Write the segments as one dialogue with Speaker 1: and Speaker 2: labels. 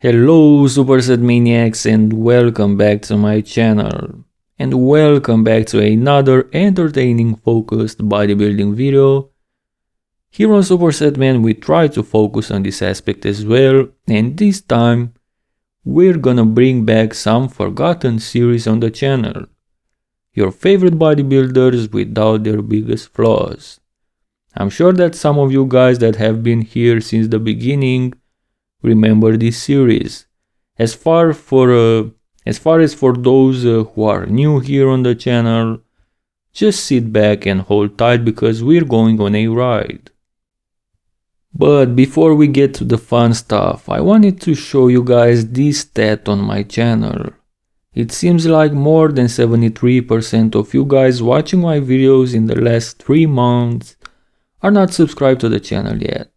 Speaker 1: Hello Superset Maniacs and welcome back to my channel. And welcome back to another entertaining focused bodybuilding video. Here on Superset Man we try to focus on this aspect as well, and this time we're gonna bring back some forgotten series on the channel. Your favorite bodybuilders without their biggest flaws. I'm sure that some of you guys that have been here since the beginning remember this series. As far as for those who are new here on the channel, just sit back and hold tight because we're going on a ride. But before we get to the fun stuff, I wanted to show you guys this stat on my channel. It seems like more than 73% of you guys watching my videos in the last 3 months are not subscribed to the channel yet.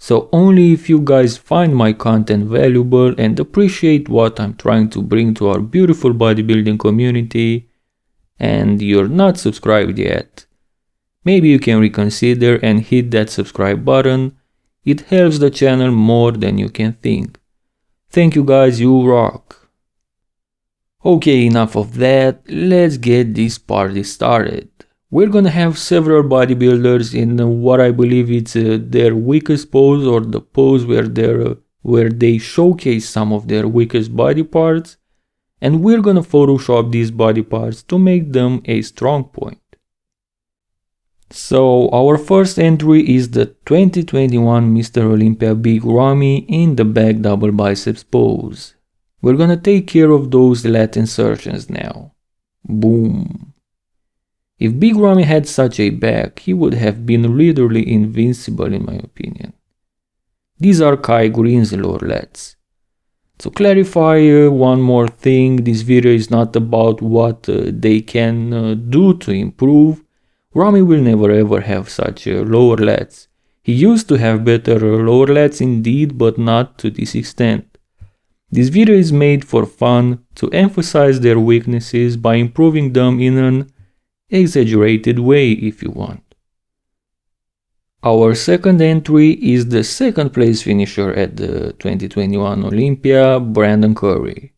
Speaker 1: So only if you guys find my content valuable and appreciate what I'm trying to bring to our beautiful bodybuilding community and you're not subscribed yet, maybe you can reconsider and hit that subscribe button. It helps the channel more than you can think. Thank you guys, you rock. Okay, enough of that, let's get this party started. We're gonna have several bodybuilders in what I believe it's their weakest pose, or the pose where they showcase some of their weakest body parts, and we're gonna Photoshop these body parts to make them a strong point. So our first entry is the 2021 Mr. Olympia Big Ramy in the back double biceps pose. We're gonna take care of those lat insertions now. Boom. If Big Ramy had such a back, he would have been literally invincible in my opinion. These are Kai Green's lower lats. To clarify one more thing, this video is not about what they can do to improve. Ramy will never ever have such lower lats. He used to have better lower lats indeed, but not to this extent. This video is made for fun, to emphasize their weaknesses by improving them in an exaggerated way if you want. Our second entry is the second place finisher at the 2021 Olympia, Brandon Curry.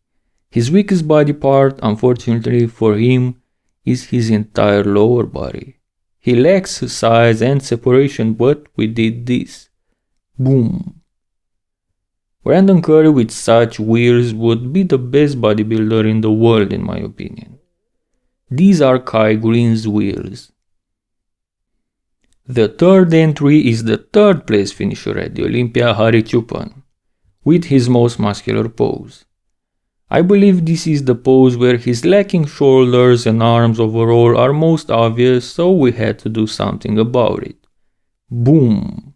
Speaker 1: His weakest body part, unfortunately for him, is his entire lower body. He lacks size and separation, but we did this. Boom. Brandon Curry with such wheels would be the best bodybuilder in the world in my opinion. These are Kai Green's wheels. The third entry is the third place finisher at the Olympia, Hari Chupan, with his most muscular pose. I believe this is the pose where his lacking shoulders and arms overall are most obvious, so we had to do something about it. Boom!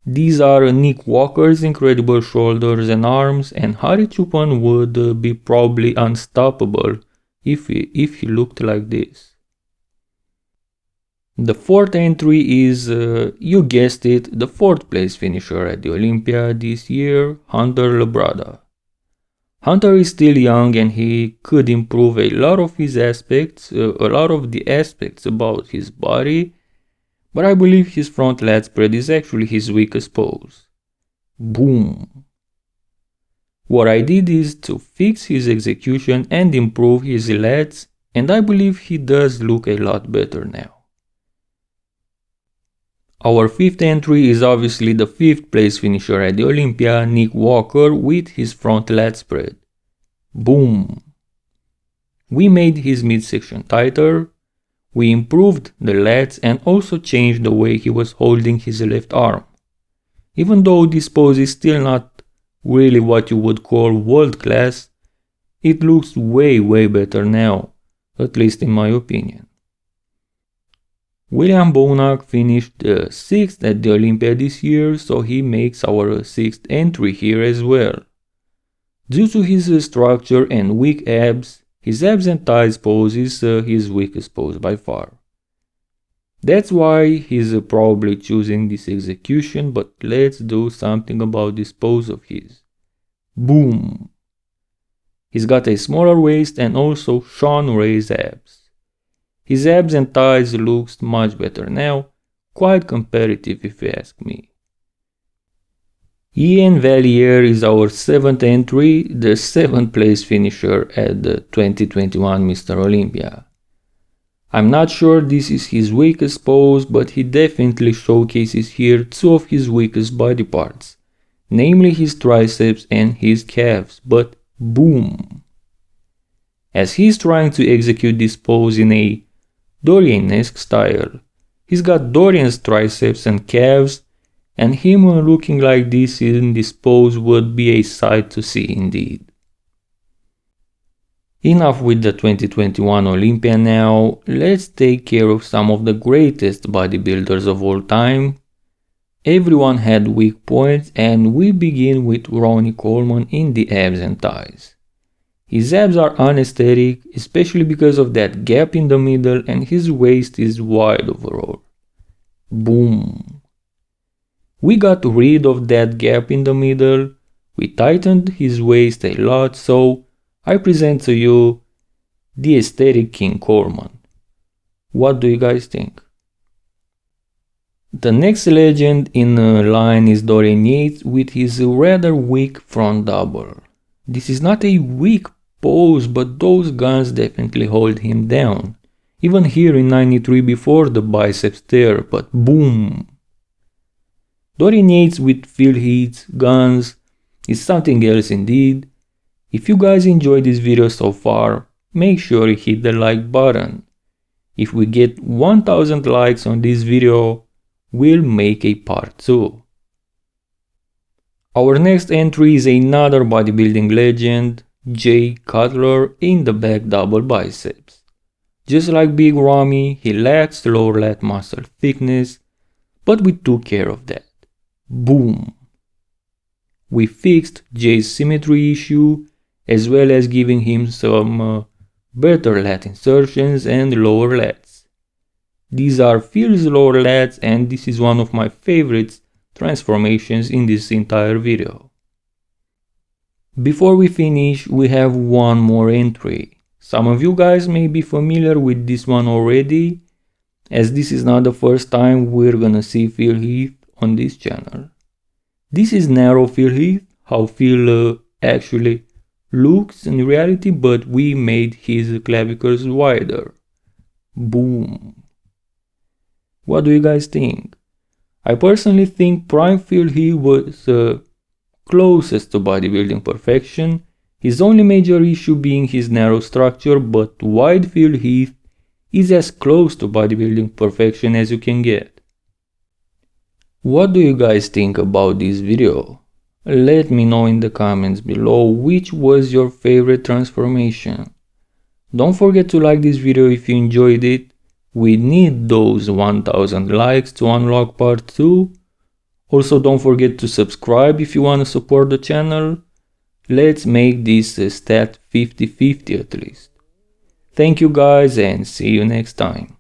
Speaker 1: These are Nick Walker's incredible shoulders and arms, and Hari Chupan would be probably unstoppable if he looked like this. The fourth entry is, you guessed it, the fourth place finisher at the Olympia this year, Hunter Labrada. Hunter is still young and he could improve a lot of the aspects about his body, but I believe his front lat spread is actually his weakest pose. Boom! What I did is to fix his execution and improve his lats, and I believe he does look a lot better now. Our fifth entry is obviously the fifth place finisher at the Olympia, Nick Walker, with his front lat spread. Boom! We made his midsection tighter, we improved the lats and also changed the way he was holding his left arm. Even though this pose is still not really what you would call world class, it looks way better now, at least in my opinion. William Bonac finished 6th at the Olympia this year, so he makes our 6th entry here as well. Due to his structure and weak abs, his abs and thighs pose is his weakest pose by far. That's why he's probably choosing this execution, but let's do something about this pose of his. Boom! He's got a smaller waist and also Sean Ray's abs. His abs and thighs looks much better now, quite competitive if you ask me. Ian Valier is our 7th entry, the 7th place finisher at the 2021 Mr. Olympia. I'm not sure this is his weakest pose, but he definitely showcases here two of his weakest body parts, namely his triceps and his calves, but boom! As he's trying to execute this pose in a Dorian-esque style, he's got Dorian's triceps and calves, and him looking like this in this pose would be a sight to see indeed. Enough with the 2021 Olympia now, let's take care of some of the greatest bodybuilders of all time. Everyone had weak points, and we begin with Ronnie Coleman in the abs and thighs. His abs are unaesthetic, especially because of that gap in the middle, and his waist is wide overall. Boom! We got rid of that gap in the middle, we tightened his waist a lot, so I present to you the aesthetic King Coleman. What do you guys think? The next legend in line is Dorian Yates with his rather weak front double. This is not a weak pose, but those guns definitely hold him down. Even here in 93 before the biceps tear, but boom! Dorian Yates with Phil Heath guns is something else indeed. If you guys enjoyed this video so far, make sure you hit the like button. If we get 1000 likes on this video, we'll make a part 2. Our next entry is another bodybuilding legend, Cutler in the back double biceps. Just like Big Ramy, he lacks lower lat muscle thickness, but we took care of that. Boom! We fixed Jay's symmetry issue, as well as giving him some better lat insertions and lower lats. These are Phil's lower lats, and this is one of my favorite transformations in this entire video. Before we finish, we have one more entry. Some of you guys may be familiar with this one already, as this is not the first time we're gonna see Phil Heath on this channel. This is narrow Phil Heath, how Phil actually looks in reality, but we made his clavicles wider. Boom! What do you guys think? I personally think prime Phil Heath was closest to bodybuilding perfection, his only major issue being his narrow structure, but wide Phil Heath is as close to bodybuilding perfection as you can get. What do you guys think about this video? Let me know in the comments below which was your favorite transformation. Don't forget to like this video if you enjoyed it. We need those 1000 likes to unlock part 2. Also don't forget to subscribe if you want to support the channel. Let's make this a stat 50-50 at least. Thank you guys and see you next time.